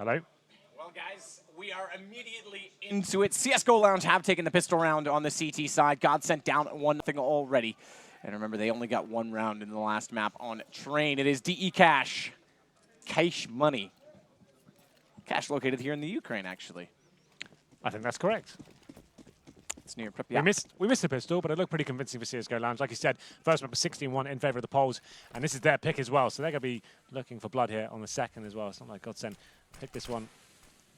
Hello? Well, guys, we are immediately into it. CSGO Lounge have taken the pistol round on the CT side. Godsent down 1-0 already. And remember, they only got one round in the last map on Train. It is DE Cache. Cache money. Cache located here in the Ukraine, actually. I think that's correct. It's near Pripyat. We missed the pistol, but it looked pretty convincing for CSGO Lounge. Like you said, first map was 16-1 in favor of the Poles, and this is their pick as well. So they're going to be looking for blood here on the second as well. It's not like Godsent picked this one.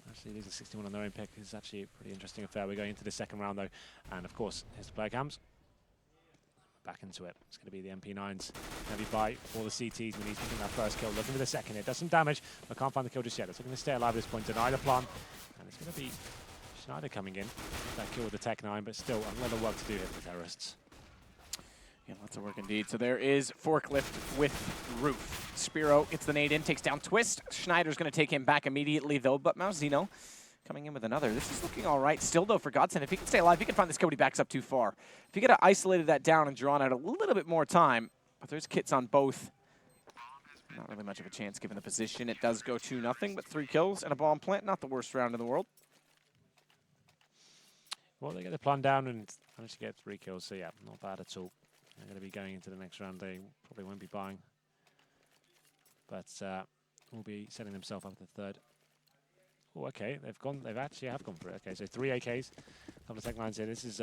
Actually, losing 61 on their own pick is actually a pretty interesting affair. We're going into the second round, though. And, of course, here's the player cams. Back into it. It's going to be the MP9s. Heavy bite for the CTs. When he's picking that first kill. Looking for the second. It does some damage, but can't find the kill just yet. It's looking to stay alive at this point. Deny the plant. And it's going to be Schneider coming in. That kill with the Tech 9, but still a lot of work to do here for the terrorists. Yeah, lots of work indeed. So there is Forklift with Roof. Spiro gets the nade in, takes down Twist. Schneider's going to take him back immediately, though, but Mauzino coming in with another. This is looking all right still, though, for Godsent. If he can stay alive, he can find this kill, but he backs up too far. If he could have isolated that down and drawn out a little bit more time, but there's kits on both. Not really much of a chance given the position. It does go 2-0, but 3 kills and a bomb plant. Not the worst round in the world. Well, they get the plan down and manage to get 3 kills, so yeah, not bad at all. They're going to be going into the next round. They probably won't be buying, but will be setting themselves up at the third. Oh, okay, they've actually for it. Okay, so 3 AKs, couple of tech lines here. This is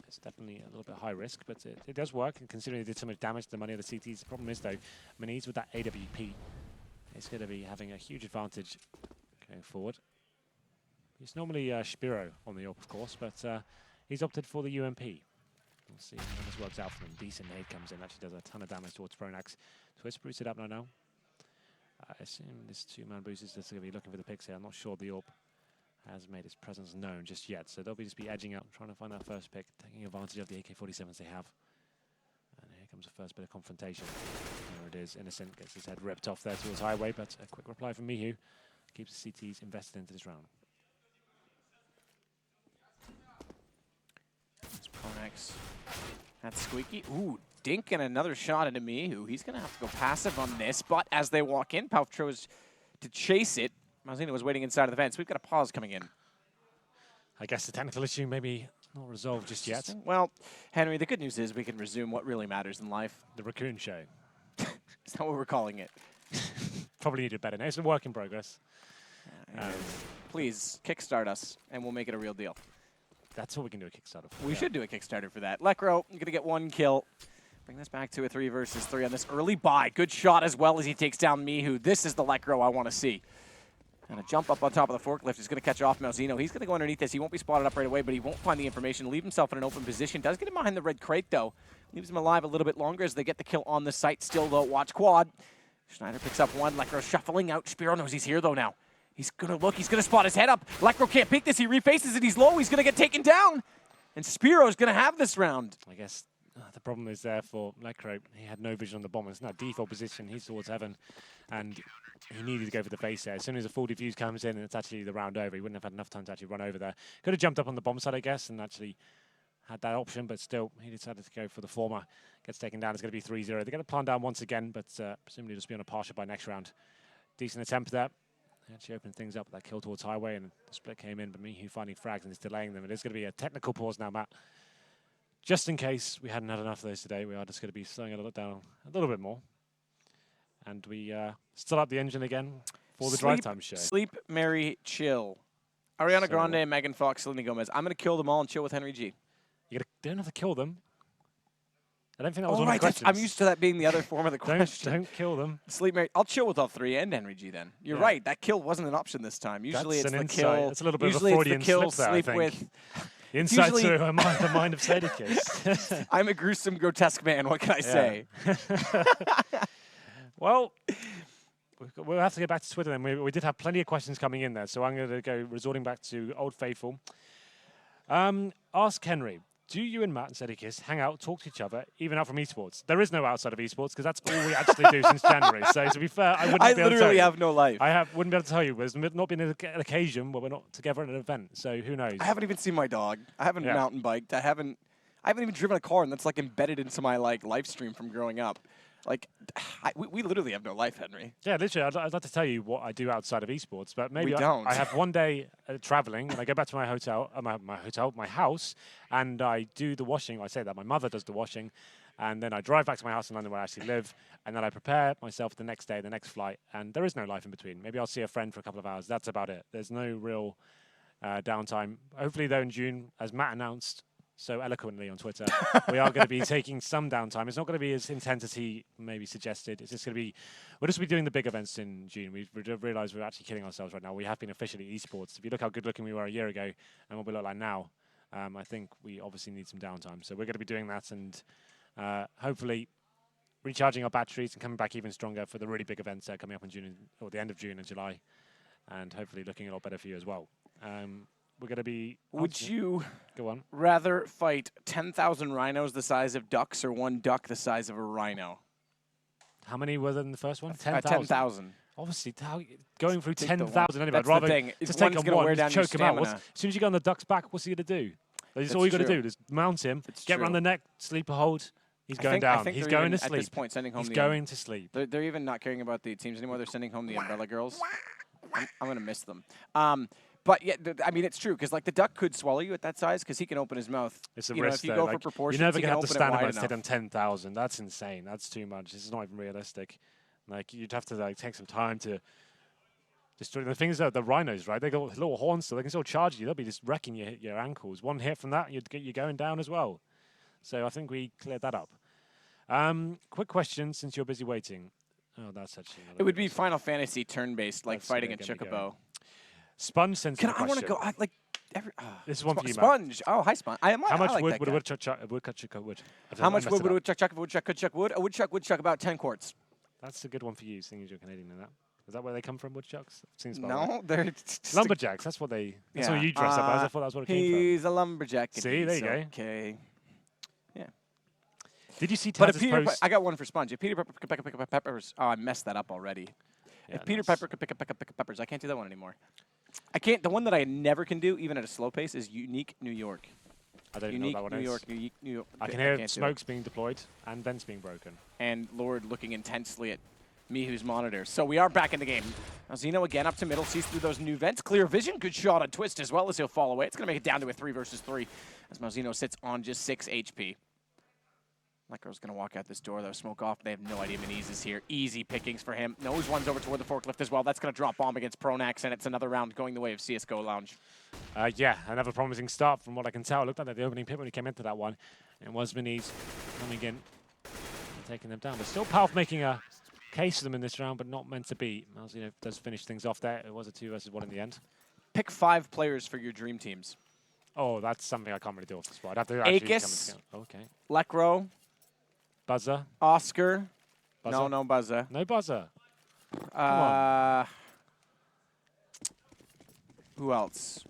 it's definitely a little bit high risk, but it does work. And considering they did so much damage to the money of the CTs, the problem is though, Maniz with that AWP is going to be having a huge advantage going forward. It's normally Spiro on the AWP, of course, but he's opted for the UMP. We'll see how this works out for them. Decent nade comes in, actually does a ton of damage towards Pronax. Twist boosts it up now. I assume this 2-man boost is just going to be looking for the picks here. I'm not sure the AWP has made its presence known just yet, so they'll just be edging up, trying to find that first pick, taking advantage of the AK-47s they have. And here comes the first bit of confrontation. There it is. Innocent gets his head ripped off there towards Highway, but a quick reply from Mihu keeps the CTs invested into this round. Pronax. That's squeaky. Ooh, Dink and another shot into Mihu. He's going to have to go passive on this, but as they walk in, Pauf tries to chase it. Mauzino was waiting inside of the fence. We've got a pause coming in. I guess the technical issue maybe not resolved just yet. Well, Henry, the good news is we can resume what really matters in life. The Raccoon Show. Is that what we're calling it? Probably need it better now. It's a work in progress. Please, kickstart us, and we'll make it a real deal. That's what we can do a Kickstarter for. We should do a Kickstarter for that. Lekro, you're going to get 1 kill. Bring this back to a 3 versus 3 on this early buy. Good shot as well as he takes down Mihu. This is the Lekro I want to see. And a jump up on top of the forklift is going to catch off Mauzino. He's going to go underneath this. He won't be spotted up right away, but he won't find the information. Leave himself in an open position. Does get him behind the red crate, though. Leaves him alive a little bit longer as they get the kill on the site. Still, though, watch quad. Schneider picks up 1. Lekro shuffling out. Spiro knows he's here, though, now. He's going to look. He's going to spot his head up. Lekro can't peek this. He refaces it. He's low. He's going to get taken down. And Spiro's going to have this round. I guess the problem is there for Lekro. He had no vision on the bomb. It's not default position. He's towards heaven. And he needed to go for the face there. As soon as a full defuse comes in and it's actually the round over, he wouldn't have had enough time to actually run over there. Could have jumped up on the bomb side, I guess, and actually had that option, but still, he decided to go for the former. Gets taken down. It's going to be 3-0. They're going to plan down once again, but presumably just be on a partial by next round. Decent attempt there. Actually opened things up with that kill towards Highway, and the split came in, but Mihu finding frags and is delaying them. It is going to be a technical pause now, Matt. Just in case we hadn't had enough of those today, we are just going to be slowing it down a little bit more. And we still up the engine again for the drive time show. Sleep, marry, chill. Ariana Grande, Megan Fox, Selena Gomez. I'm going to kill them all and chill with Henry G. You don't have to kill them. I don't think that was one of the questions. I'm used to that being the other form of the question. Don't kill them. Sleep, marry. I'll chill with all 3 and Henry G then. You're right. That kill wasn't an option this time. Usually it's the kill. It's a little bit of a Freudian slip there, I think. With. Insight to the mind of Sadicus. I'm a gruesome, grotesque man. What can I say? Well, we'll have to get back to Twitter then. We did have plenty of questions coming in there, so I'm going to go resorting back to Old Faithful. Ask Henry. Do you and Matt and Sadicus hang out, talk to each other, even out from esports? There is no outside of esports because that's all we actually do since January. So to be fair, I wouldn't be able to tell you. I literally have no life. Wouldn't be able to tell you. There's not been an occasion where we're not together at an event. So who knows? I haven't even seen my dog. I haven't mountain biked. I haven't even driven a car, and that's like embedded into my live stream from growing up. Like, we literally have no life, Henry. Yeah, literally, I'd like to tell you what I do outside of esports, but maybe We don't. I have one day traveling, and I go back to my hotel, my house, and I do the washing. I say that my mother does the washing, and then I drive back to my house in London where I actually live, and then I prepare myself the next day, the next flight, and there is no life in between. Maybe I'll see a friend for a couple of hours. That's about it. There's no real downtime. Hopefully, though, in June, as Matt announced so eloquently on Twitter, we are going to be taking some downtime. It's not going to be as intense as he maybe suggested. It's just going to be, we'll just be doing the big events in June. We've realised we're actually killing ourselves right now. We have been officially esports. If you look how good looking we were a year ago and what we look like now, I think we obviously need some downtime. So we're going to be doing that and hopefully recharging our batteries and coming back even stronger for the really big events that are coming up in June or the end of June and July, and hopefully looking a lot better for you as well. We're going to be... Would you go on. rather fight 10,000 rhinos the size of ducks or one duck the size of a rhino? How many were there in the first one? 10,000. 10,000. Obviously, going through Take the 10,000 anyway. That's I'd rather the thing. just One's take gonna on wear one, down just your choke him out. stamina. As soon as you get on the duck's back, what's he going to do? That's all you got to do. Just mount him, get around the neck, sleeper hold. He's going down. He's going to sleep. At this point, sending home He's going to sleep. They're even not caring about the teams anymore. They're sending home the Umbrella Girls. I'm going to miss them. But yeah, I mean, it's true because like the duck could swallow you at that size because he can open his mouth. It's a you risk. If you go like, for proportions, you're never going to have to stand up and enough. sit on 10,000. That's insane. That's too much. This is not even realistic. Like you'd have to like take some time to destroy. The thing is that the rhinos, right? They got little horns, so they can still charge you. They'll be just wrecking your ankles. One hit from that, you're going down as well. So I think we cleared that up. Quick question, since you're busy waiting. Oh, that's actually. It would be Final Fantasy turn-based, like fighting a Chocobo. Sponge sends Can the I want question. to go? This is one for you, Matt. Sponge. Oh, hi, Sponge. How much like wood would a woodchuck chuck wood? How much wood would a woodchuck chuck? A woodchuck could chuck wood. A woodchuck would chuck about 10 quarts. That's a good one for you, seeing as you're Canadian in that. Is that where they come from, woodchucks? Seems no, they're lumberjacks. That's what they. That's what you dress up as. I thought that was what it came from. He's a lumberjack. See, there you go. Okay. Yeah. Did you see Taz's post? I got one for Sponge. If Peter Pepper could pick up peppers. Oh, I messed that up already. Yeah, if Peter Pepper could pick up peppers, I can't do that one anymore. I can't. The one that I never can do, even at a slow pace, is Unique New York. I don't know what that one is. Unique New York. I can hear smokes being deployed and vents being broken. And Lord looking intensely at Mihu's monitor. So we are back in the game. Malzeno again up to middle, sees through those new vents. Clear vision, good shot on Twist as well as he'll fall away. It's going to make it down to a 3 versus 3 as Malzeno sits on just 6 HP. Lecro's going to walk out this door, though. Smoke off. They have no idea Miniz is here. Easy pickings for him. Knows one's over toward the forklift as well. That's going to drop bomb against Pronax, and it's another round going the way of CSGO Lounge. Yeah, another promising start from what I can tell. It looked like the opening pit when he came into that one. And it was Miniz coming in and taking them down. But still Palf making a case of them in this round, but not meant to be. Malzeno does finish things off there. It was a 2 versus 1 in the end. Pick 5 players for your dream teams. Oh, that's something I can't really do off the spot. I'd have to actually Aegis, okay. Lecro, Buzzer. Oscar. Buzzer. No Buzzer. No Buzzer. Who else?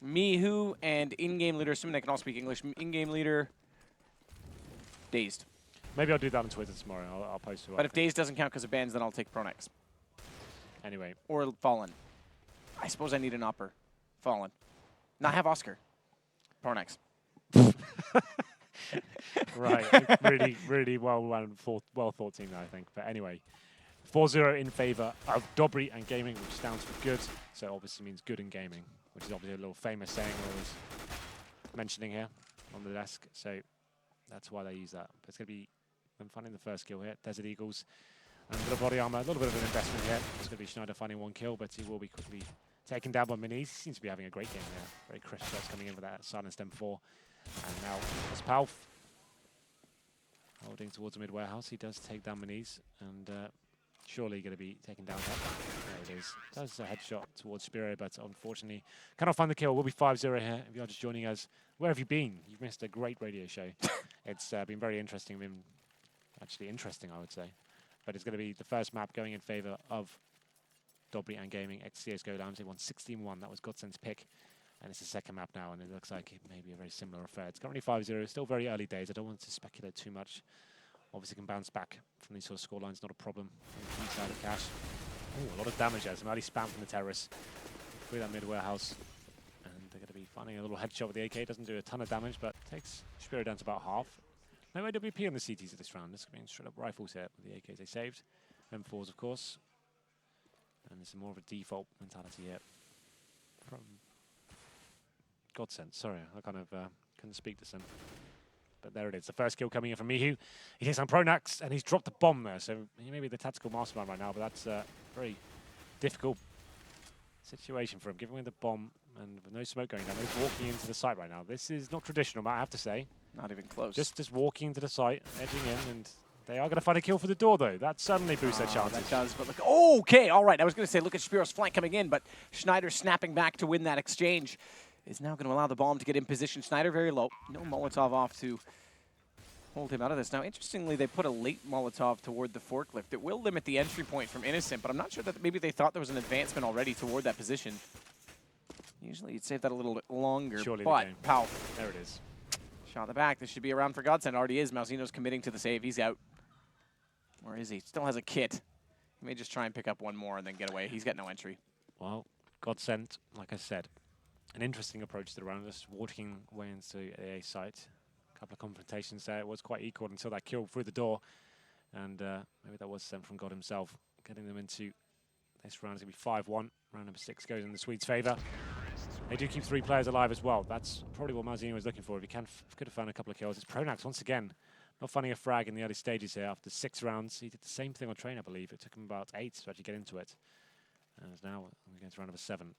Mihu and in-game leader, assuming they can all speak English. In-game leader, Dazed. Maybe I'll do that on Twitter tomorrow. I'll post it. But if Dazed doesn't count because of bans, then I'll take Pronax. Anyway. Or Fallen. I suppose I need an upper. Fallen. No, I have Oscar. Pronax. Right. really well thought team there, I think. But anyway, 4-0 in favor of Dobry and Gaming, which stands for good. So obviously means good in gaming, which is obviously a little famous saying I was mentioning here on the desk. So that's why they use that. But it's going to be them finding the first kill here. Desert Eagles. And a bit of body armor, a little bit of an investment here. It's going to be Schneider finding 1 kill, but he will be quickly taken down by Miniz. He seems to be having a great game there. Very crisp shots coming in with that silenced M4. And now it's Palf holding towards the mid-warehouse. He does take down Miniz, and surely going to be taken down. There it is. Does a headshot towards Spiro, but unfortunately cannot find the kill. We'll be 5-0 here. If you're just joining us, where have you been? You've missed a great radio show. It's been very interesting. Been actually interesting, I would say. But it's going to be the first map going in favor of Dobry and Gaming ex CSGO Lounge. They won 16-1. That was Godsend's pick. And it's the second map now, and it looks like it may be a very similar affair. It's currently 5-0. Still very early days. I don't want to speculate too much. Obviously can bounce back from these sort of scorelines. Not a problem on the side of Cache. Oh, a lot of damage there. Some early spam from the terrorists through that mid-warehouse. And they're going to be finding a little headshot with the AK. Doesn't do a ton of damage, but takes Spiro down to about half. No AWP on the CTs at this round. This being straight up rifles here with the AKs they saved. M4s, of course. And this is more of a default mentality here from Godsent. Sorry, I kind of couldn't speak this then. But there it is. The first kill coming in from Mihu. He takes on Pronax, and he's dropped the bomb there. So he may be the tactical mastermind right now, but that's a very difficult situation for him. Giving away the bomb and with no smoke going down. He's walking into the site right now. This is not traditional, I have to say. Not even close. Just walking into the site, edging in, and they are going to find a kill for the door, though. That suddenly boosts their chances. That does, but look. Oh, okay, all right. I was going to say, look at Spiro's flank coming in, but Schneider snapping back to win that exchange is now going to allow the bomb to get in position. Schneider very low. No Molotov off to hold him out of this. Now, interestingly, they put a late Molotov toward the forklift. It will limit the entry point from Innocent, but I'm not sure that maybe they thought there was an advancement already toward that position. Usually you'd save that a little bit longer, Surely but pow. There it is. Shot in the back. This should be around for Godsend. Already is. Malzino's committing to the save. He's out. Where is he? Still has a kit. He may just try and pick up one more and then get away. He's got no entry. Well, Godsent, like I said, an interesting approach to the round, just walking away into a site. A couple of confrontations there. It was quite equal until that kill through the door. And maybe that was sent from God himself, getting them into this round. It's going to be 5-1. Round number 6 goes in the Swedes' favour. They do keep 3 players alive as well. That's probably what Malzino was looking for. If he could have found a couple of kills. It's Pronax once again. Not finding a frag in the early stages here. After 6 rounds, he did the same thing on train, I believe. It took him about 8 to actually get into it. And now we're going to round number 7.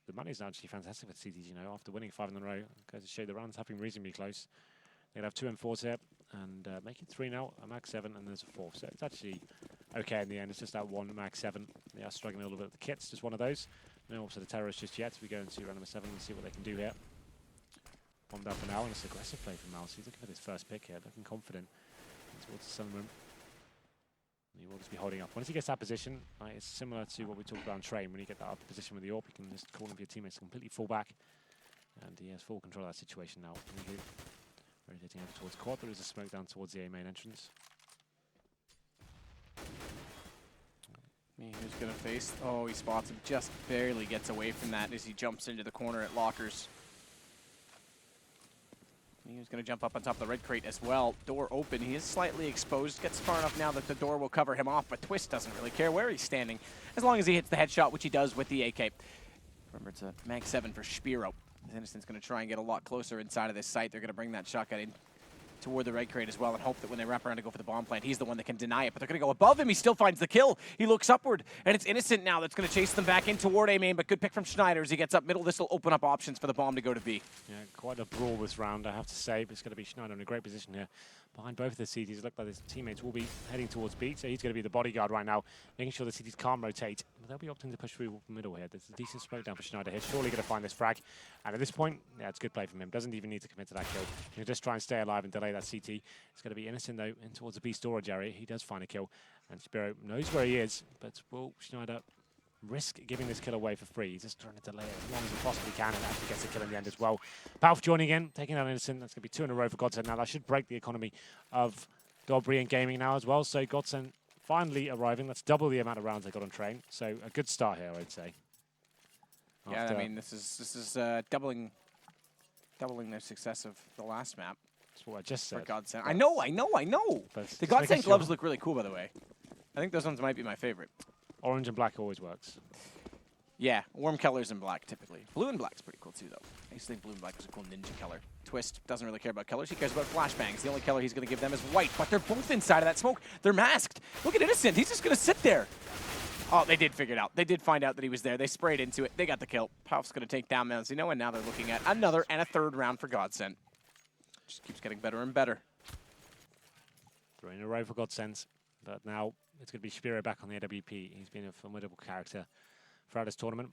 The money is actually fantastic for CTs, you know. After winning 5 in a row, goes to show the rounds have been reasonably close. They'd have 2 M4s here and make it 3 now, a mag 7, and there's a 4. So it's actually okay in the end. It's just that one mag 7. They are struggling a little bit with the kits, just one of those. No also the terrorists just yet. We go into round number 7 and see what they can do here. Bombed up for now, and it's aggressive play from Mouse. He's looking for his first pick here, looking confident towards the sunroom. He will just be holding up. Once he gets that position, it's similar to what we talked about on train. When you get that upper position with the AWP, you can just call him for your teammates to completely fall back. And he has full control of that situation now. Rotating over towards quad. There is a smoke down towards the A main entrance. Who's going to face? Oh, he spots him. Just barely gets away from that as he jumps into the corner at lockers. He's going to jump up on top of the red crate as well. Door open. He is slightly exposed. Gets far enough now that the door will cover him off, but Twist doesn't really care where he's standing as long as he hits the headshot, which he does with the AK. Remember, it's a mag 7 for Spiro. Innocent's going to try and get a lot closer inside of this site. They're going to bring that shotgun in toward the red crate as well and hope that when they wrap around to go for the bomb plant, he's the one that can deny it. But they're going to go above him. He still finds the kill. He looks upward, and it's Innocent now that's going to chase them back in toward A main, but good pick from Schneider as he gets up middle. This will open up options for the bomb to go to B. Yeah, quite a brawl this round, I have to say. But it's going to be Schneider in a great position here. Behind both of the CTs, it looks like his teammates will be heading towards B, so he's going to be the bodyguard right now, making sure the CTs can't rotate. But they'll be opting to push through the middle here. There's a decent smoke down for Schneider here. Surely going to find this frag. And at this point, yeah, it's good play from him. Doesn't even need to commit to that kill. He'll just try and stay alive and delay that CT. It's going to be Innocent, though, in towards the B storage area. He does find a kill. And Spiro knows where he is, but will Schneider risk giving this kill away for free? He's just trying to delay it as long as he possibly can, and actually gets a kill in the end as well. Palf joining in, taking out Innocent. That's going to be 2 in a row for Godsend now. That should break the economy of Dobry and Gaming now as well. So Godsend finally arriving. That's double the amount of rounds they got on train. So a good start here, I'd say. Yeah, I mean, this is doubling their success of the last map. That's what I just said. For Godsend. I know. But The Godsend gloves look really cool, by the way. I think those ones might be my favorite. Orange and black always works. Yeah, warm colors in black, typically. Blue and black's pretty cool, too, though. I used to think blue and black was a cool ninja color. Twist doesn't really care about colors. He cares about flashbangs. The only color he's going to give them is white, but they're both inside of that smoke. They're masked. Look at Innocent. He's just going to sit there. Oh, they did figure it out. They did find out that he was there. They sprayed into it. They got the kill. Palf's going to take down Malzino, and now they're looking at another and a third round for Godsend. Just keeps getting better and better. 3 in a row for Godsend, but now it's going to be Spiro back on the AWP. He's been a formidable character throughout this tournament.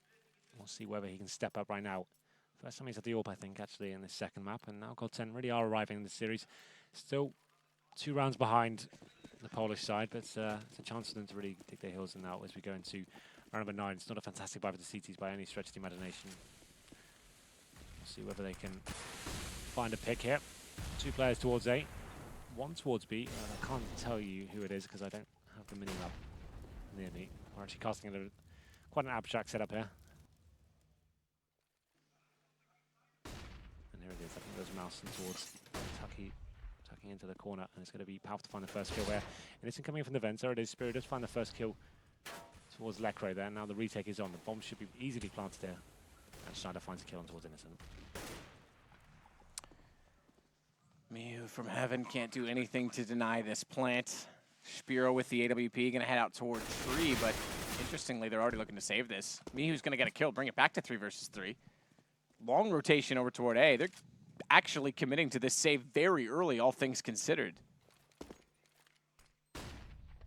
We'll see whether he can step up right now. First time he's at the AWP, I think, actually, in this second map, and now Godsend really are arriving in the series. Still 2 rounds behind the Polish side, but it's a chance for them to really dig their heels in now as we go into round number 9. It's not a fantastic buy for the CTs by any stretch of the imagination. We'll see whether they can find a pick here. 2 players towards A, 1 towards B. I can't tell you who it is because I don't have the mini-map near me. We're actually casting quite an abstract setup here. And here it is. I think there's Mouse towards Tucky backing into the corner, and it's going to be Palf to find the first kill there. And it's coming in from the vents. There it is. Spirit does find the first kill towards Lecro there. Now the retake is on. The bomb should be easily planted there. And Schneider finds a kill on towards Innocent. Miu from heaven can't do anything to deny this plant. Spiro with the AWP gonna head out toward tree, but interestingly, they're already looking to save this. Mihu's gonna get a kill, bring it back to 3 versus 3. Long rotation over toward A. They're actually committing to this save very early, all things considered.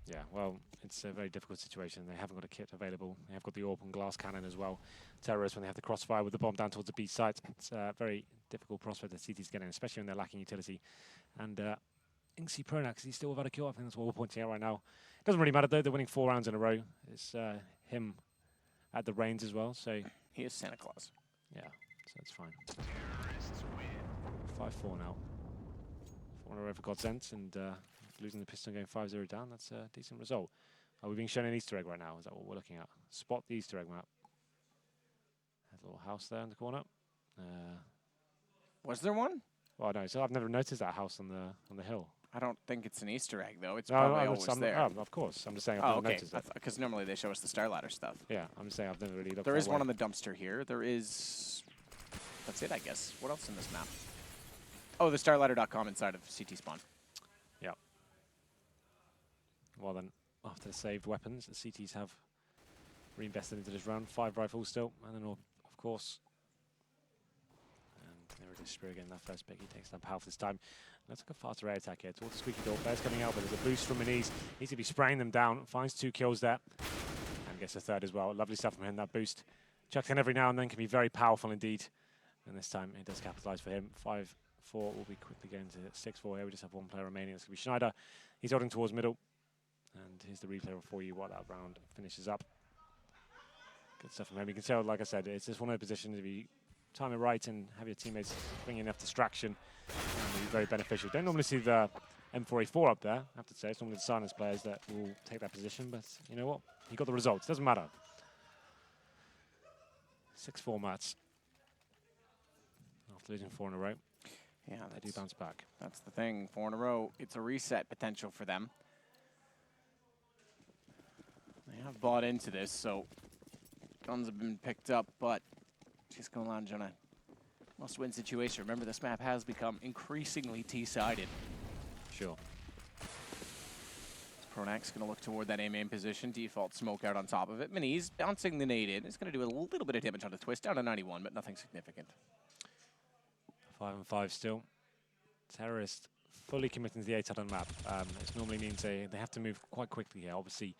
Yeah, well, it's a very difficult situation. They haven't got a kit available. They have got the open glass cannon as well. Terrorists, when they have the crossfire with the bomb down towards the B site, it's a very difficult prospect that CT's getting, especially when they're lacking utility. And Inxi Pronax, he's still without a kill. I think that's what we're pointing out right now. It doesn't really matter, though. They're winning 4 rounds in a row. It's him at the reins as well, so... He is Santa Claus. Yeah, so it's fine. 5-4 now. 4 in a row for Godsent, and losing the pistol going 5-0 down, that's a decent result. Are we being shown an Easter egg right now? Is that what we're looking at? Spot the Easter egg map. There's a little house there in the corner. Was there one? Well, no, so I've never noticed that house on the hill. I don't think it's an Easter egg, though. It's probably always there. Oh, of course. I'm just saying I've never noticed it. Because normally they show us the Star Ladder stuff. Yeah, I'm just saying I've never really looked. There is one on the dumpster here. There is... That's it, I guess. What else in this map? Oh, the starladder.com inside of CT spawn. Yeah. Well then, after the saved weapons, the CTs have reinvested into this round. 5 rifles still, and then, of course... And there it is, Spear again, that first pick. He takes that powerful this time. Let's look at a faster air attack here towards the squeaky door. Bear's coming out, but there's a boost from Maniz. Needs to be spraying them down. Finds 2 kills there. And gets a 3rd as well. Lovely stuff from him, that boost. Chucks in every now and then, can be very powerful indeed. And this time it does capitalize for him. 5-4 will be quickly going to 6-4 here. We just have 1 player remaining. It's going to be Schneider. He's holding towards middle. And here's the replay for you while that round finishes up. Good stuff from him. You can tell, like I said, it's just one of the positions if you time it right and have your teammates bring enough distraction. And be very beneficial. Don't normally see the M4A4 up there, I have to say. It's normally the Silence players that will take that position, but you know what? He got the results. Doesn't matter. 6-4 mats. After losing 4 in a row. Yeah, they do bounce back. That's the thing. 4 in a row. It's a reset potential for them. They have bought into this, so guns have been picked up, but csgl Lounge on a must-win situation. Remember, this map has become increasingly T-sided. Sure. Pronax going to look toward that A-main position. Default smoke out on top of it. Maniz bouncing the nade in. It's going to do a little bit of damage on the twist. Down to 91, but nothing significant. 5-5 still. Terrorist fully committing to the A-side on the map. This normally means they have to move quite quickly here. Obviously,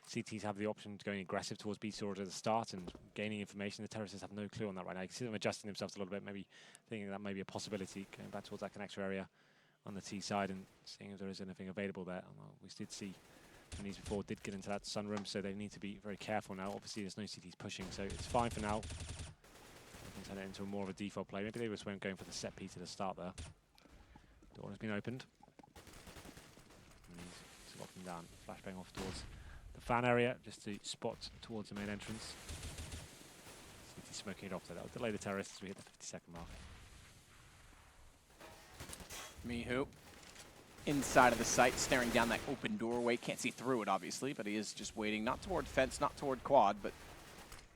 CTs have the option to going aggressive towards B sword at the start and gaining information. The terrorists have no clue on that right now. You can see them adjusting themselves a little bit, maybe thinking that may be a possibility, going back towards that connector area on the T side and seeing if there is anything available there. We did see Maniz before did get into that sunroom, so they need to be very careful now. Obviously, there's no CTs pushing, so it's fine for now. We can turn it into more of a default play. Maybe they just weren't going for the set piece at the start there. Door has been opened. He's locking down, flashbang off towards the fan area, just to spot towards the main entrance. CT smoking it off there. That'll delay the terrorists as we hit the 50-second mark. Mihu inside of the site, staring down that open doorway. Can't see through it, obviously, but he is just waiting, not toward fence, not toward quad, but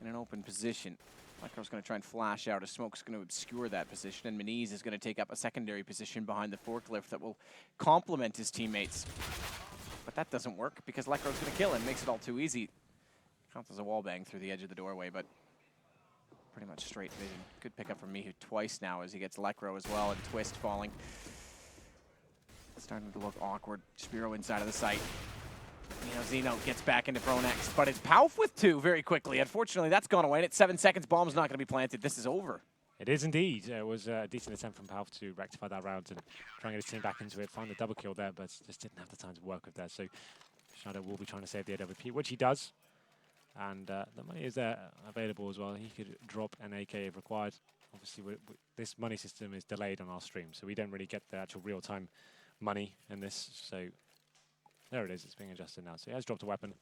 in an open position. Micro's going to try and flash out. A smoke's going to obscure that position, and Maniz is going to take up a secondary position behind the forklift that will complement his teammates. But that doesn't work because Lecro's going to kill him. Makes it all too easy. Counts as a wall bang through the edge of the doorway, but pretty much straight vision. Good pickup from Mihu twice now as he gets Lecro as well, and Twist falling. Starting to look awkward. Spiro inside of the site. You know, Zeno gets back into Pronax, but it's Palf with 2 very quickly. Unfortunately, that's gone away, and it's 7 seconds. Bomb's not going to be planted. This is over. It is indeed. It was a decent attempt from Palf to rectify that round and try and get his team back into it, find the double kill there, but just didn't have the time to work with that. So Schneider will be trying to save the AWP, which he does. And the money is there available as well. He could drop an AK if required. Obviously, this money system is delayed on our stream, so we don't really get the actual real-time money in this. So there it is. It's being adjusted now. So he has dropped a weapon.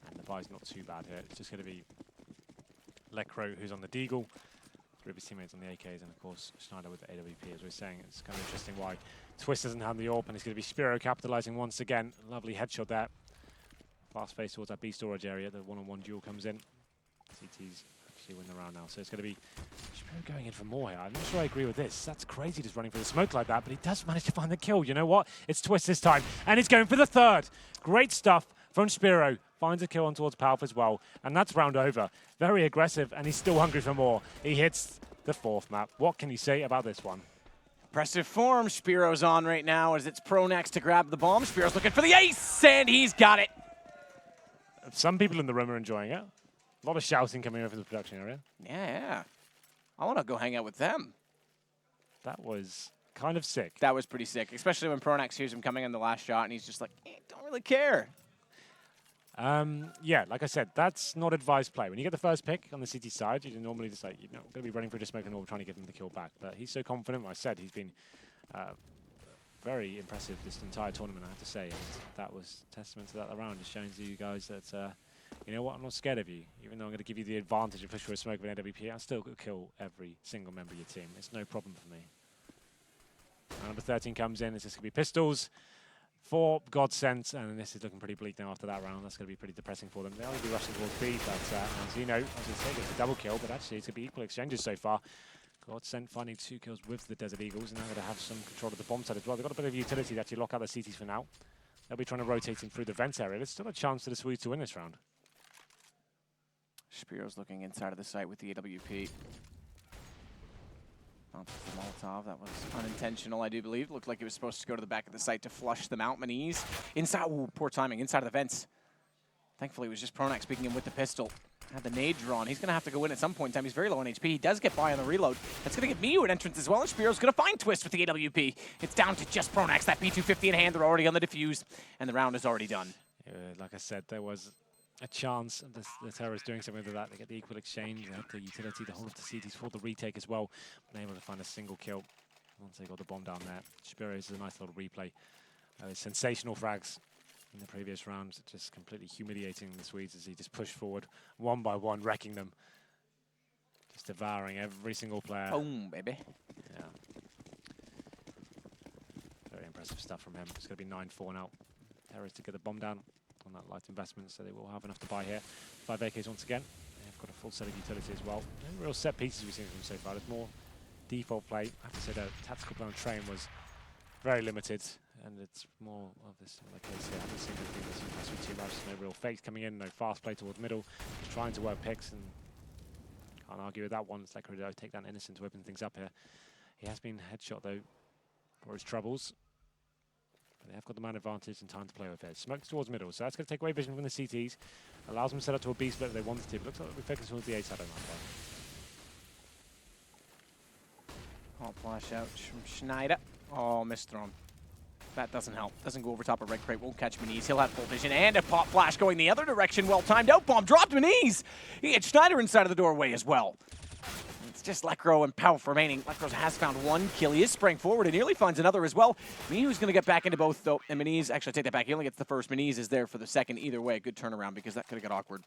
And the buy's not too bad here. It's just going to be Lecro, who's on the Deagle, three of his teammates on the AKs, and of course Schneider with the AWP. As we were saying, it's kind of interesting why Twist doesn't have the AWP, and it's going to be Spiro capitalizing once again. Lovely headshot there. Fast face towards that B storage area. The one-on-one duel comes in. CT's actually win the round now, so it's going to be Spiro going in for more here. I'm not sure I agree with this. That's crazy just running for the smoke like that, but he does manage to find the kill. You know what? It's Twist this time, and he's going for the third. Great stuff from Spiro. Finds a kill on towards Palf as well, and that's round over. Very aggressive, and he's still hungry for more. He hits the fourth map. What can you say about this one? Impressive form Spiro's on right now as it's Pronax to grab the bomb. Spiro's looking for the ace, and he's got it. Some people in the room are enjoying it. A lot of shouting coming over the production area. Yeah. I want to go hang out with them. That was kind of sick. That was pretty sick, especially when Pronax hears him coming in the last shot, and he's just like, don't really care. Yeah, like I said, that's not advised play. When you get the first pick on the CT side, you normally just like, you're not going to be running through the smoke and all trying to get him the kill back. But he's so confident. Like I said, he's been very impressive this entire tournament, I have to say. And that was testament to that round. Just showing to you guys that, you know what, I'm not scared of you. Even though I'm going to give you the advantage of push for a smoke with an AWP, I'll still kill every single member of your team. It's no problem for me. Number 13 comes in. It's just going to be pistols for Godsent, and this is looking pretty bleak now after that round. That's going to be pretty depressing for them. They'll be rushing towards B, but as you know, I was going to say, it's a double kill, but actually it's going to be equal exchanges so far. Godsent finding 2 kills with the Desert Eagles, and now going to have some control of the bomb side as well. They've got a bit of utility to actually lock out the CTs for now. They'll be trying to rotate in through the vent area. There's still a chance for the Swedes to win this round. Spiro's looking inside of the site with the AWP. The Molotov, that was unintentional, I do believe. Looked like it was supposed to go to the back of the site to flush them out. Maniz inside, ooh, poor timing, inside of the vents. Thankfully, it was just Pronax peeking him with the pistol. Had the nade drawn. He's going to have to go in at some point in time. He's very low on HP. He does get by on the reload. That's going to give Miyu an entrance as well, and Spiro's going to find Twist with the AWP. It's down to just Pronax. That P250 in hand. They're already on the defuse, and the round is already done. Like I said, there was a chance of the terrorists doing something with that. They get the equal exchange, they have the utility, the whole of the CTs for the retake as well. Been able to find a single kill once they got the bomb down there. Spiro's is a nice little replay. Sensational frags in the previous round, just completely humiliating the Swedes as he just pushed forward one by one, wrecking them. Just devouring every single player. Boom, baby. Yeah. Very impressive stuff from him. It's going to be 9-4 now. Terrorists to get the bomb down on that light investment, so they will have enough to buy here. 5 AKs once again. They've got a full set of utility as well. No real set pieces we've seen from them so far. There's more default play. I have to say the tactical play on train was very limited, and it's more of this similar case here. I haven't seen anything that's impressed me too much. No real fakes coming in, no fast play towards middle. Just trying to work picks, and can't argue with that one. It's like Rideau take that innocent to open things up here. He has been headshot though for his troubles. They have got the man advantage and time to play with it. Smokes towards middle, so that's going to take away vision from the CTs. Allows them to set up to a B split if they want to, but looks like we focus towards the A side on that. Hot flash out from Schneider. Oh, misthrown. That doesn't help. Doesn't go over top of Red Crate. Won't catch Maniz. He'll have full vision and a pop flash going the other direction. Well timed out bomb. Dropped Maniz. He had Schneider inside of the doorway as well. It's just Lekro and Palf remaining. Lekro has found 1 kill. He is spraying forward and nearly finds another as well. Miyu's going to get back into both, though. And Maniz, actually, take that back. He only gets the first. Maniz is there for the second. Either way, good turnaround because that could have got awkward.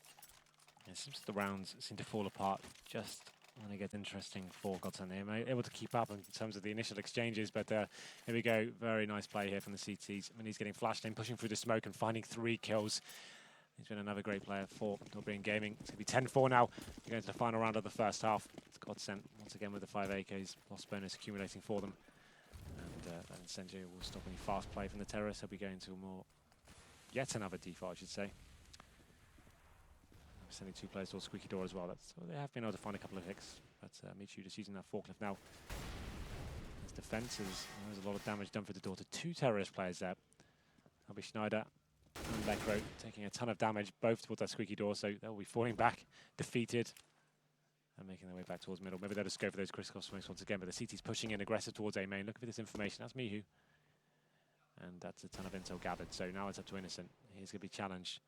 It seems the rounds seem to fall apart just when it gets interesting for Godsent. They're able to keep up in terms of the initial exchanges, but here we go. Very nice play here from the CTs. Maniz getting flashed in, pushing through the smoke and finding 3 kills. He's been another great player for Doreen Gaming. It's going to be 10-4 now. We're going to the final round of the first half. It's Godsent once again with the 5 AKs. Loss bonus accumulating for them. And that Incendio will stop any fast play from the terrorists. He'll be going to yet another default, I should say. Sending 2 players towards Squeaky Door as well. They have been able to find a couple of hicks. But Michu just using that forklift now. His defense there's a lot of damage done for the door to 2 terrorist players there. That'll be Schneider and Lekro taking a ton of damage, both towards that Squeaky Door, so they'll be falling back, defeated, and making their way back towards middle. Maybe they'll just go for those critical smokes once again, but the CT's pushing in aggressive towards A main. Looking for this information. That's Mihu. And that's a ton of intel gathered, so now it's up to Innocent. He's going to be challenged.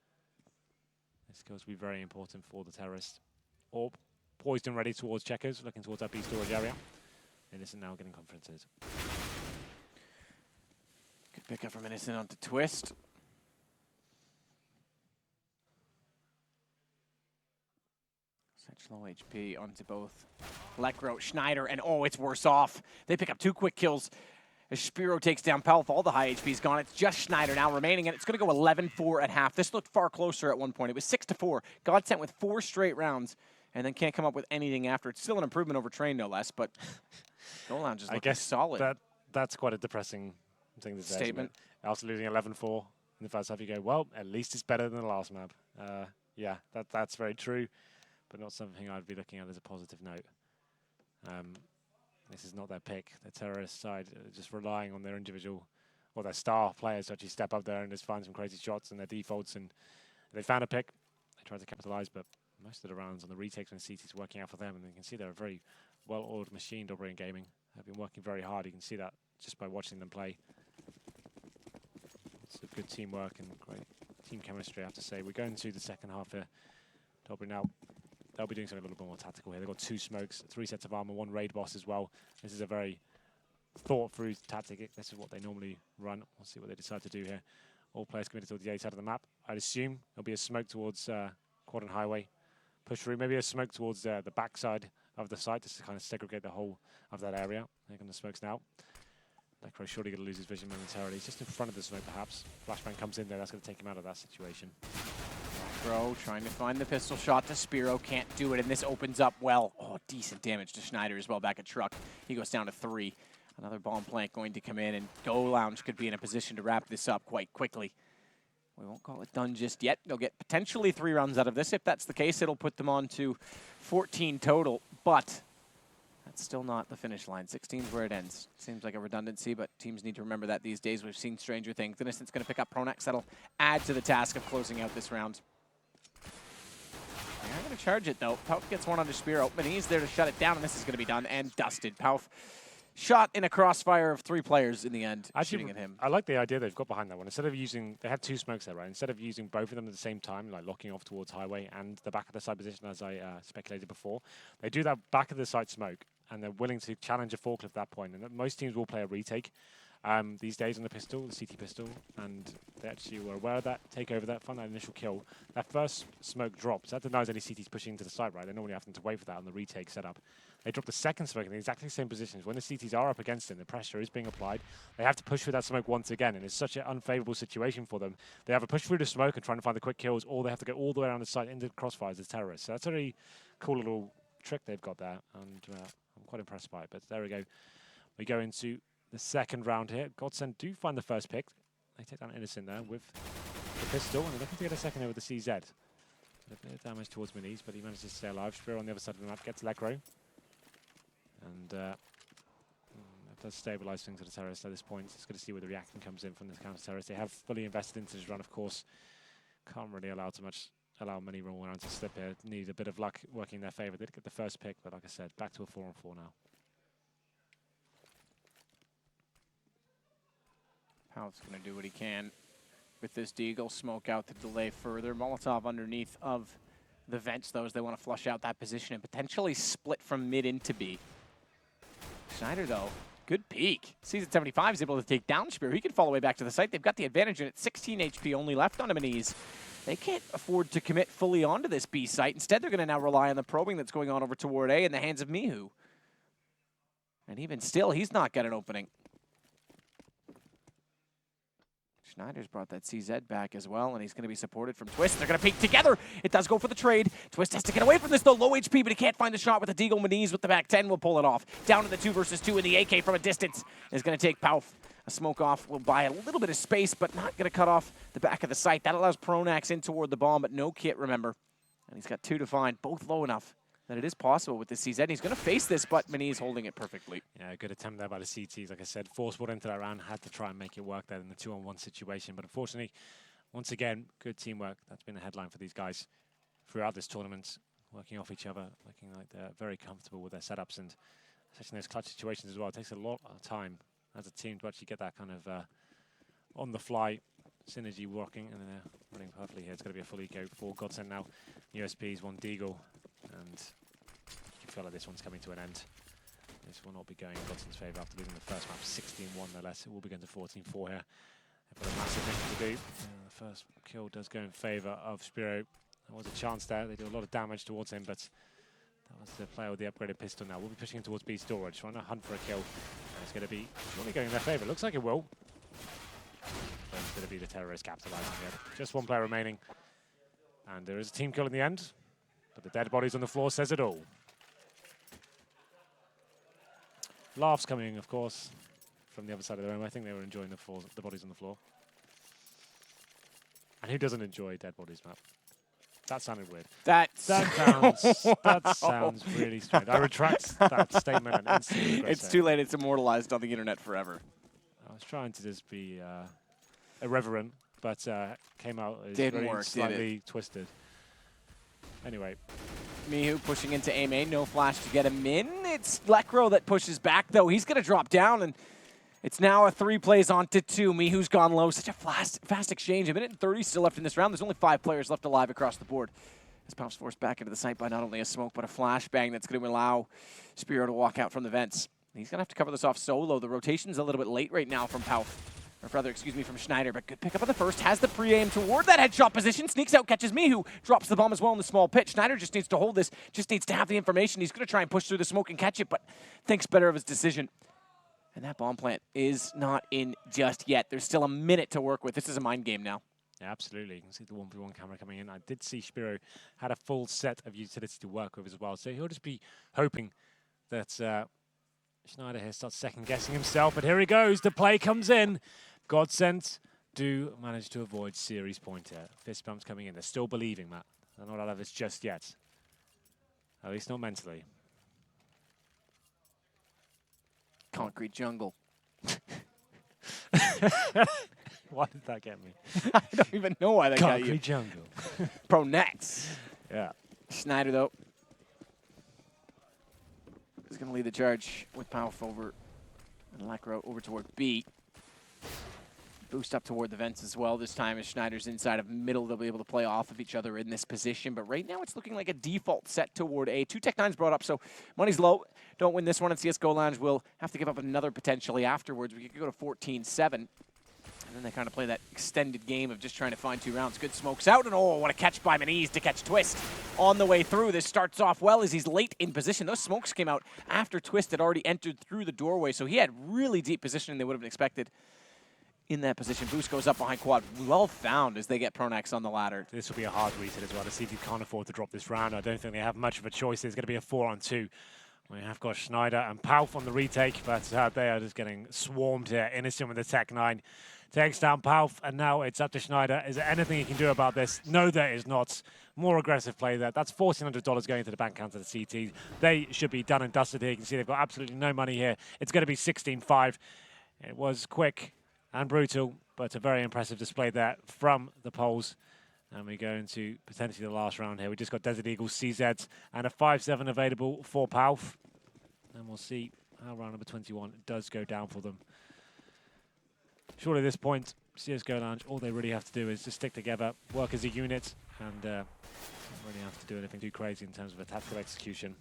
This goes to be very important for the terrorist. Orb poised and ready towards Checkers, looking towards that B storage area. Innocent now getting confronted. Good pick up from Innocent onto Twist. Such low HP onto both Lekro, Schneider, and oh, it's worse off. They pick up 2 quick kills. As Spiro takes down Pelf, all the high HP's gone. It's just Schneider now remaining, and it's going to go 11-4 at half. This looked far closer at one point. It was 6-4. Godsent with 4 straight rounds, and then can't come up with anything after. It's still an improvement over Train, no less, but Go Lounge is looking solid. That's quite a depressing thing to say. Statement. After losing 11-4 in the first half, you go, well, at least it's better than the last map. Yeah, that's very true, but not something I'd be looking at as a positive note. This is not their pick. The terrorist side just relying on their individual or their star players to actually step up there and just find some crazy shots and their defaults. And they found a pick. They tried to capitalize, but most of the rounds on the retakes when CT's working out for them. And you can see they're a very well-oiled machine, Dobry Gaming. They've been working very hard. You can see that just by watching them play. It's a good teamwork and great team chemistry, I have to say. We're going to the second half here. Dobry now. They'll be doing something a little bit more tactical here. They've got 2 smokes, 3 sets of armor, 1 raid boss as well. This is a very thought-through tactic. This is what they normally run. We'll see what they decide to do here. All players committed to the A side of the map. I'd assume there'll be a smoke towards Quadrant Highway. Push through, maybe a smoke towards the back side of the site just to kind of segregate the whole of that area. They're going to smokes now. Lekro surely going to lose his vision momentarily. He's just in front of the smoke, perhaps. Flashbang comes in there. That's going to take him out of that situation. Lekro trying to find the pistol shot to Spiro. Can't do it, and this opens up well. Oh, decent damage to Schneider as well back at Truck. He goes down to 3. Another bomb plant going to come in, and Go Lounge could be in a position to wrap this up quite quickly. We won't call it done just yet. They'll get potentially 3 rounds out of this. If that's the case, it'll put them on to 14 total, but that's still not the finish line. 16 is where it ends. Seems like a redundancy, but teams need to remember that these days. We've seen stranger things. Innocent's going to pick up Pronax. That'll add to the task of closing out this round. They're going to charge it, though. Pauf gets one under Spiro, but he's there to shut it down, and this is going to be done and dusted. Pauf shot in a crossfire of 3 players in the end, shooting at him. I like the idea they've got behind that one. Instead of using, they had 2 smokes there, right? Instead of using both of them at the same time, like locking off towards Highway and the back of the side position, as I speculated before, they do that back of the side smoke, and they're willing to challenge a forklift at that point. And most teams will play a retake these days on the pistol, the CT pistol, and they actually were aware of that, take over that, find that initial kill. That first smoke drops. That denies any CTs pushing into the site, right? They normally have to wait for that on the retake setup. They drop the second smoke in exactly the same positions. When the CTs are up against it, the pressure is being applied. They have to push through that smoke once again, and it's such an unfavorable situation for them. They have to push through the smoke and try to find the quick kills, or they have to go all the way around the site into the crossfires as terrorists. So that's a really cool little trick they've got there, and I'm quite impressed by it. But there we go. We go into the second round here. Godsend do find the first pick. They take down Innocent there with the pistol, and they're looking to get a second here with the CZ. A bit of damage towards Minis, but he manages to stay alive. Spiro on the other side of the map gets Lekro. And that does stabilize things for the terrorists at this point. It's good to see where the reaction comes in from this counter-terrorist. They have fully invested into this run, of course. Can't really allow many more rounds to slip here. Need a bit of luck working in their favor. They did get the first pick, but like I said, back to a 4-on-4 now. Pauf's going to do what he can with this deagle. Smoke out to delay further. Molotov underneath of the vents, though, as they want to flush out that position and potentially split from mid into B. Schneider, though, good peek. Sees at 75, is able to take down Spear. He can fall away back to the site. They've got the advantage, and it's 16 HP only left on Minis. They can't afford to commit fully onto this B site. Instead, they're going to now rely on the probing that's going on over toward A in the hands of Mihu. And even still, he's not got an opening. Schneider's brought that CZ back as well, and he's going to be supported from Twist. They're going to peek together. It does go for the trade. Twist has to get away from this, though. Low HP, but he can't find the shot with the Deagle. Minis with the back 10 will pull it off. Down to the 2 versus 2 in the AK from a distance is going to take Pauf. A smoke off will buy a little bit of space, but not going to cut off the back of the site. That allows Pronax in toward the bomb, but no kit, remember. And he's got 2 to find, both low enough that it is possible with the CZ. He's going to face this, but Minis holding it perfectly. Yeah, good attempt there by the CTs. Like I said, forced into that round, had to try and make it work there in the 2-on-1 situation. But unfortunately, once again, good teamwork. That's been the headline for these guys throughout this tournament, working off each other, looking like they're very comfortable with their setups. And especially in those clutch situations as well, it takes a lot of time as a team to actually get that kind of on-the-fly synergy working. And they're running perfectly here. It's going to be a full eco for Godsend now. USPs, 1 Deagle, and you feel like this one's coming to an end. This will not be going in Godsend's favour after losing the first map 16-1 no less. It will be going to 14-4 here. They've got a massive thing to do. The first kill does go in favour of Spiro. There was a chance there. They do a lot of damage towards him, but That was the player with the upgraded pistol now. We'll be pushing him towards B storage, trying to hunt for a kill. And it's going to be surely going in their favor. Looks like it will. But it's going to be the terrorist capitalizing here. Just one player remaining. And there is a team kill in the end. But the dead bodies on the floor says it all. Laughs coming, of course, from the other side of the room. I think they were enjoying the bodies on the floor. And who doesn't enjoy dead bodies, Matt? That sounded weird. That sounds really strange. I retract that statement and instantly regret It's too late. It's immortalized on the internet forever. I was trying to just be irreverent, but came out as Didn't very work, slightly twisted. Anyway. Mihu pushing into A main, no flash to get him in. It's Lekro that pushes back, though. He's going to drop down, and it's now a 3 plays onto 2. Mihu's gone low. Such a fast exchange. A minute and 30 still left in this round. There's only 5 players left alive across the board. As Pauf's forced back into the site by not only a smoke, but a flashbang that's going to allow Spiro to walk out from the vents. He's going to have to cover this off solo. The rotation's a little bit late right now from Pauf. Or rather, excuse me, from Schneider, but good pickup on the first. Has the pre-aim toward that headshot position. Sneaks out, catches Mihu. Drops the bomb as well in the small pit. Schneider just needs to hold this, just needs to have the information. He's going to try and push through the smoke and catch it, but thinks better of his decision. And that bomb plant is not in just yet. There's still a minute to work with. This is a mind game now. Yeah, absolutely. You can see the 1v1 camera coming in. I did see Spiro had a full set of utility to work with as well, so he'll just be hoping that Schneider here starts second-guessing himself, but here he goes. The play comes in. Godsent do manage to avoid series pointer. Fist bumps coming in. They're still believing, Matt. They're not out of this just yet. At least not mentally. Concrete jungle. Why did that get me? I don't even know why that got you. Concrete jungle. Pro nets. Yeah. Schneider, though, is going to lead the charge with Pauf over and Lekro over toward B. Boost up toward the vents as well. This time as Schneider's inside of middle, they'll be able to play off of each other in this position. But right now it's looking like a default set toward A. 2 Tech-9s brought up, so money's low. Don't win this one, and CSGO Lounge will have to give up another potentially afterwards. We could go to 14-7. And then they kind of play that extended game of just trying to find 2 rounds. Good smokes out, and oh, what a catch by Maniz to catch Twist on the way through. This starts off well as he's late in position. Those smokes came out after Twist had already entered through the doorway, so he had really deep positioning they would have expected in that position. Boost goes up behind quad. Well found as they get Pronax on the ladder. This will be a hard reset as well. The CT can't afford to drop this round. I don't think they have much of a choice. There's going to be a 4-on-2. We have got Schneider and Pauf on the retake, but they are just getting swarmed here. Innocent with the Tech-9. Takes down Pauf, and now it's up to Schneider. Is there anything he can do about this? No, there is not. More aggressive play there. That's $1,400 going into the bank account of the CT. They should be done and dusted here. You can see they've got absolutely no money here. It's going to be 16-5. It was quick and brutal, but a very impressive display there from the Poles. And we go into potentially the last round here. We just got Desert Eagles, CZ, and a 5-7 available for Pauf. And we'll see how round number 21 does go down for them. Surely at this point, CSGO Lounge, all they really have to do is just stick together, work as a unit, and don't really have to do anything too crazy in terms of a tactical execution.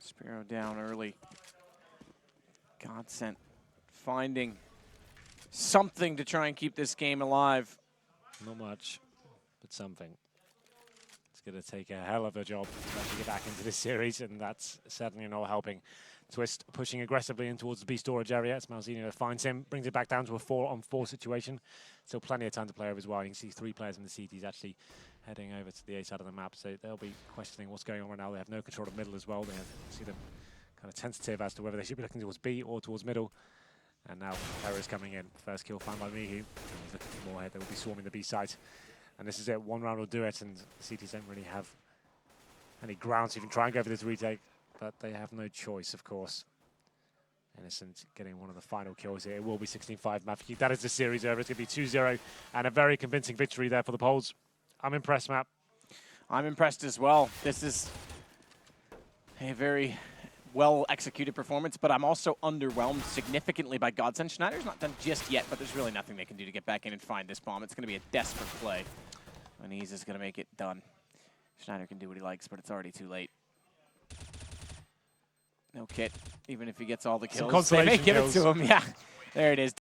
Spiro down early. Godsent finding something to try and keep this game alive. Not much, but something. It's going to take a hell of a job to get back into this series, and that's certainly not helping. Twist pushing aggressively in towards the B storage area. It's Malzinho that finds him, brings it back down to a 4-on-4 situation. Still plenty of time to play over as well. You can see 3 players in the CTs actually heading over to the A side of the map, so they'll be questioning what's going on right now. They have no control of middle as well. They see them kind of tentative as to whether they should be looking towards B or towards middle. And now Terror is coming in. First kill found by Mihu. He's looking for more here. They will be swarming the B side. And this is it. 1 round will do it, and the CTs don't really have any ground to even try and go for this retake, but they have no choice, of course. Innocent getting one of the final kills here. It will be 16-5. Mafiki. That is the series over. It's going to be 2-0, and a very convincing victory there for the Poles. I'm impressed, Matt. I'm impressed as well. This is a very well-executed performance, but I'm also underwhelmed significantly by Godsent. Schneider's not done just yet, but there's really nothing they can do to get back in and find this bomb. It's going to be a desperate play. Maniz is going to make it done. Schneider can do what he likes, but it's already too late. No kit, even if he gets all the kills. They may give it to him, yeah. There it is.